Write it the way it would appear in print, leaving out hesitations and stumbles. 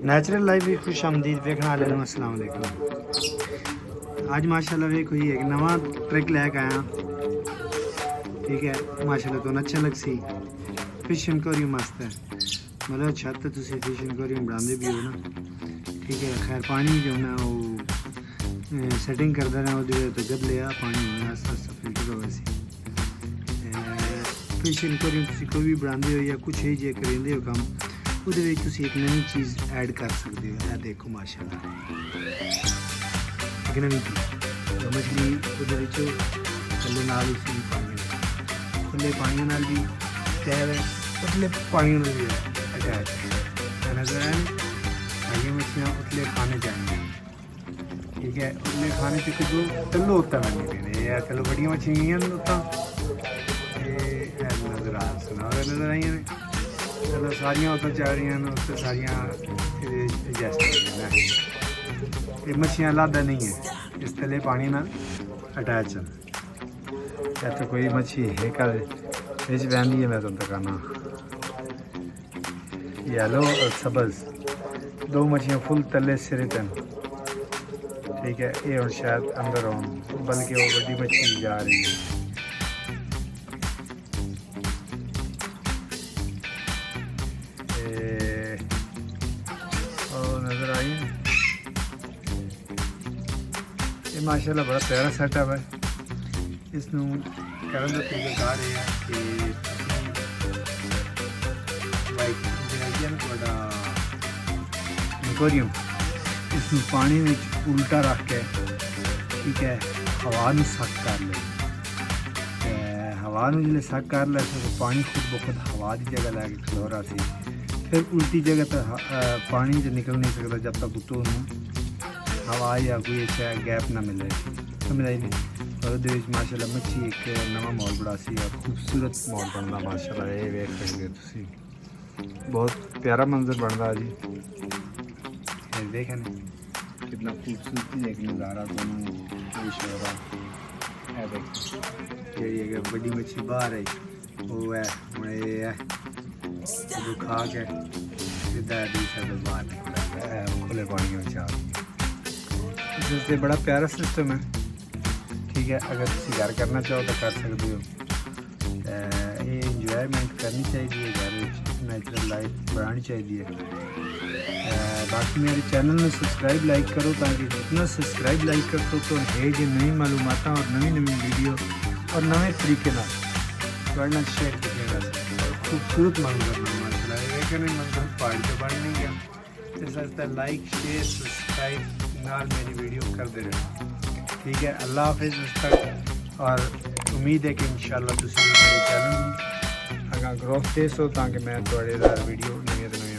Natural life भी खुश आमदीद देखने वाले ਨੂੰ अस्सलाम वालेकुम। आज माशाल्लाह वे कोई एक नवा ट्रिक लैके आया, ठीक है। माशाल्लाह तो अच्छा लग सी फिश एक्वेरियम मस्त है, मतलब छत ते तुसी फिश एक्वेरियम बनाते भी हो ना, ठीक है। खैर पानी जो ना वो सेटिंग करते रहे वो तो गद लिया पानी होना आस्ता आस्ता फिल्टर हो वैसे फिश एक्वेरियम तुसी कोई भी बनाते हो या कुछ है जे करेंदे हो काम ਉਹਦੇ ਵਿੱਚ ਤੁਸੀਂ ਇੱਕ ਨਵੀਂ ਚੀਜ਼ ਐਡ ਕਰ ਸਕਦੇ ਹੋ। ਇਹ ਦੇਖੋ ਮਾਸ਼ਾਅੱਲਾ ਇੱਕ ਨਵੀਂ ਚੀਜ਼ ਮਛਲੀ ਉਹਦੇ ਵਿੱਚ ਥੱਲੇ ਨਾਲ ਹੀ ਸੀ ਪਾਣੀ ਖੁੱਲੇ ਪਾਣੀ ਨਾਲ ਵੀ ਤੈਰ ਹੈ, ਉਤਲੇ ਪਾਣੀ ਨਾਲ ਵੀ ਅਟੈਚ है नजर आए। आगे मछलियाँ उतले खाने जाएंगे, ठीक है। उतले खाने से कुछ तलो होता मैंने कहने यार चलो बड़िया मछलियाँ होता नजर आ सुना नजर आई ने चलो सारियाँ उत्तर जा रही हैं उत्तर सारियाँ एडजस्ट ये मछलियाँ लादा नहीं है इस थले पानी ना अटैच है। या तो कोई मछली है कल बिच बहनी है मैं तुम दिखाना येलो और सब्ज़ दो मछलियाँ फुल तले सिरे तन, ठीक है। ये और शायद अंदर हो बल्कि वो बड़ी मछली जा रही है। ये माशाल्लाह बड़ा प्यारा सेटअप है। इसनू करन दा तरीका है कि लाइक जिहड़ा बड़ा एक्वेरियम इसनू पानी में उल्टा रख के, ठीक है, हवा नू सक कर ले। हवा नू जिहले सक कर ले तो पानी खुद ब खुद हवा की जगह लैके खलोरा सी, फिर उल्टी जगह तो पानी जो निकल नहीं सकता जब तक उतों हवा या कोई अच्छा गैप ना मिले, समझ आई नहीं। और माशाल्लाह मच्छी एक नवा मॉल बड़ा सी और खूबसूरत मॉल बनना माशाल्लाह ये वेख सकते हो तुसी, बहुत प्यारा मंजर बनता जी। देखें कितना खूबसूरती एक नज़ारा दोनों पेश हो रहा है। देख बड़ी मच्छी बाहर है वो है ये जो खा के सीधा बाहर खुले पानी में चार इससे बड़ा प्यारा सिस्टम है, ठीक है। अगर तुम घर करना चाहो तो कर सकते हो। ये इंजॉयमेंट करनी चाहिए, घर नेचुरल लाइफ बनानी चाहिए। बाकी मेरे चैनल में सब्सक्राइब लाइक करो ताकि जितना सब्सक्राइब लाइक कर तो है जो नई मालूमात और नवी नवी वीडियो और नवे तरीके ना करना शेयर करिएगा। खूबसूरत मंजर माशाल्लाह मंजर पहाड़ी तो बन नहीं गया इस लाइक शेयर सब्सक्राइब नाल मेरी वीडियो कर दे रहे, ठीक है। अल्लाह हाफिज़ तक और उम्मीद है कि इंशाल्लाह तुम मेरे चैनल अगर ग्रोथ तेज हो ताकि मैं थोड़े वीडियो नवी